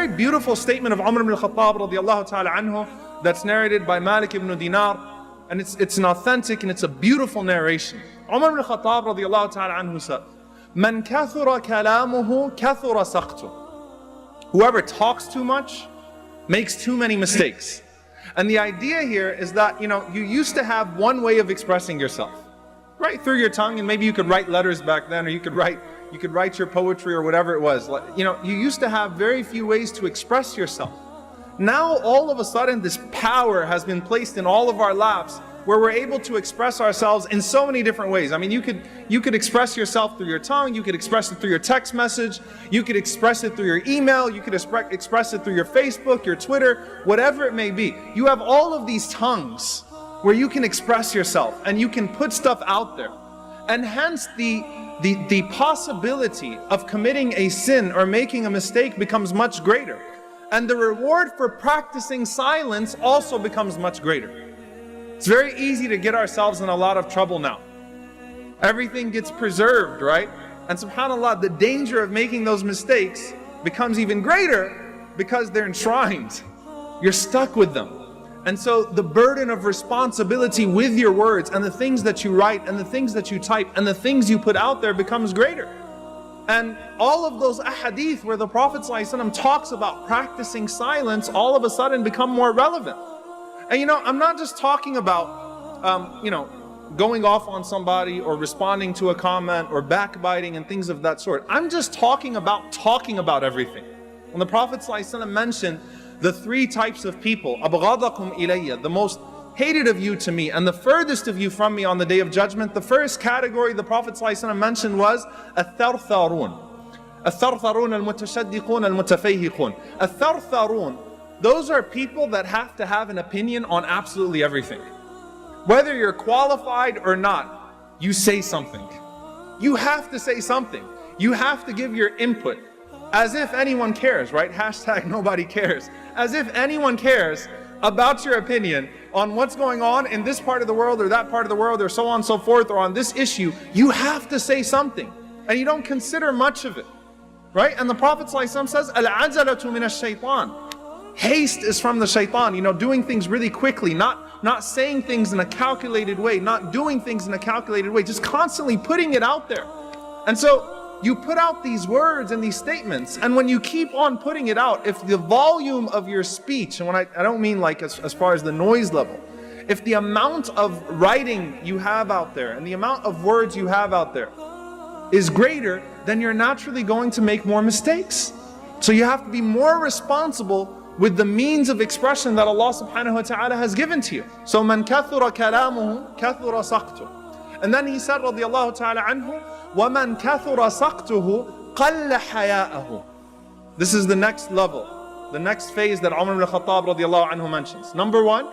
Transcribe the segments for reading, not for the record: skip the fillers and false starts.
very beautiful statement of Umar ibn al-Khattab radiallahu ta'ala anhu that's narrated by Malik ibn Dinar, and it's an authentic and it's a beautiful narration. Umar ibn al-Khattab radiallahu ta'ala anhu said, "Man kathura kalamuhu kathura saqtu." Whoever talks too much makes too many mistakes. And the idea here is that, you used to have one way of expressing yourself, right? Through your tongue, and maybe you could write letters back then, or you could write your poetry or whatever it was. You used to have very few ways to express yourself. Now, all of a sudden, this power has been placed in all of our laps where we're able to express ourselves in so many different ways. I mean, you could express yourself through your tongue, you could express it through your text message, you could express it through your email, you could express it through your Facebook, your Twitter, whatever it may be. You have all of these tongues where you can express yourself and you can put stuff out there. And hence the possibility of committing a sin or making a mistake becomes much greater. And the reward for practicing silence also becomes much greater. It's very easy to get ourselves in a lot of trouble now. Everything gets preserved, right? And subhanAllah, the danger of making those mistakes becomes even greater because they're enshrined. You're stuck with them. And so the burden of responsibility with your words and the things that you write and the things that you type and the things you put out there becomes greater. And all of those ahadith where the Prophet ﷺ talks about practicing silence all of a sudden become more relevant. And I'm not just talking about, going off on somebody or responding to a comment or backbiting and things of that sort. I'm just talking about everything. When the Prophet ﷺ mentioned the three types of people, أَبْغَضَكُمْ إِلَيَّ, the most hated of you to me and the furthest of you from me on the Day of Judgment, the first category the Prophet ﷺ mentioned was الثَّرْثَارُونَ. الثَّرْثَارُونَ الْمُتَشَدِّقُونَ الْمُتَفَيْهِقُونَ. الثَّرْثَارُونَ, those are people that have to have an opinion on absolutely everything. Whether you're qualified or not, you say something. You have to say something. You have to give your input. As if anyone cares, right? Hashtag nobody cares. As if anyone cares about your opinion on what's going on in this part of the world or that part of the world or so on and so forth, or on this issue. You have to say something. And you don't consider much of it, right? And the Prophet ﷺ says, Al-ajalatu min ash-shaytan. Haste is from the shaitan, doing things really quickly, not saying things in a calculated way, not doing things in a calculated way, just constantly putting it out there. And so you put out these words and these statements, and when you keep on putting it out, if the volume of your speech, and when I don't mean like as far as the noise level, if the amount of writing you have out there and the amount of words you have out there is greater, then you're naturally going to make more mistakes. So you have to be more responsible with the means of expression that Allah subhanahu wa ta'ala has given to you. So man kathura kalamuhu kathura saqtu. And then he said radiyallahu ta'ala anhu, وَمَنْ كَثُرَ سَقْتُهُ قَلَّ حَيَاءَهُ. This is the next level, the next phase that Umar ibn al-Khattab radiyallahu anhu mentions. Number one,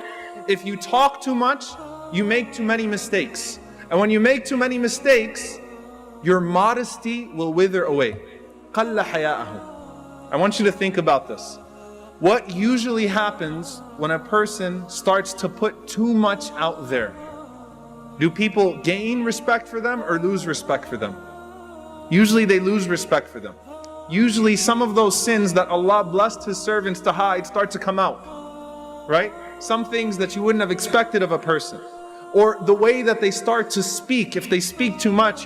if you talk too much, you make too many mistakes. And when you make too many mistakes, your modesty will wither away. قَلَّ حَيَاءَهُ. I want you to think about this. What usually happens when a person starts to put too much out there? Do people gain respect for them or lose respect for them? Usually they lose respect for them. Usually some of those sins that Allah blessed His servants to hide start to come out, right? Some things that you wouldn't have expected of a person. Or the way that they start to speak, if they speak too much,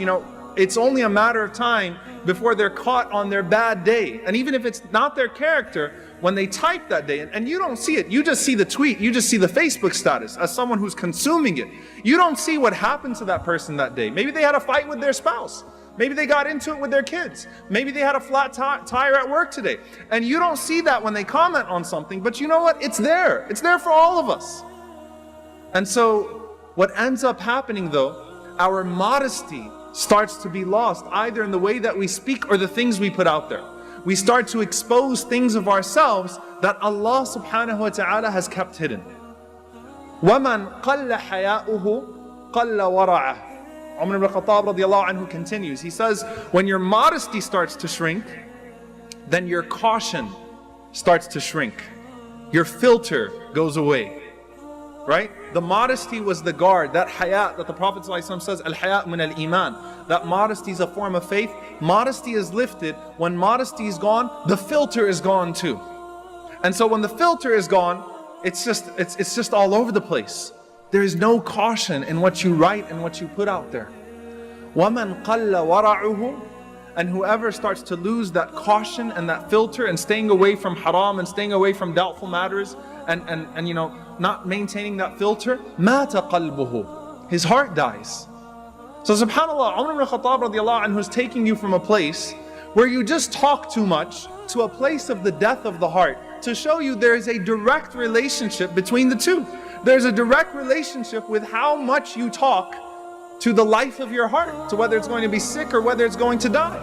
it's only a matter of time before they're caught on their bad day. And even if it's not their character, when they type that day, and you don't see it, you just see the tweet, you just see the Facebook status as someone who's consuming it. You don't see what happened to that person that day. Maybe they had a fight with their spouse. Maybe they got into it with their kids. Maybe they had a flat tire at work today. And you don't see that when they comment on something, but you know what? It's there. It's there for all of us. And so what ends up happening though, our modesty starts to be lost, either in the way that we speak or the things we put out there. We start to expose things of ourselves that Allah subhanahu wa ta'ala has kept hidden. وَمَنْ قَلَّ حَيَاؤُهُ قَلَّ وَرَعَهُ. Umar ibn al-Khattab radiallahu anhu continues. He says, when your modesty starts to shrink, then your caution starts to shrink. Your filter goes away. Right? The modesty was the guard, that hayat that the Prophet ﷺ says, al-hayat min al-iman. That modesty is a form of faith. Modesty is lifted. When modesty is gone, the filter is gone too. And so when the filter is gone, it's just all over the place. There is no caution in what you write and what you put out there. وَمَنْ قَلَّ وَرَعُهُ, and whoever starts to lose that caution and that filter and staying away from haram and staying away from doubtful matters and you know, not maintaining that filter, مَاتَ قَلْبُهُ, his heart dies. So subhanAllah, Umar ibn Khattab radiallahu anhu is taking you from a place where you just talk too much to a place of the death of the heart, to show you there is a direct relationship between the two. There's a direct relationship with how much you talk to the life of your heart, to whether it's going to be sick or whether it's going to die.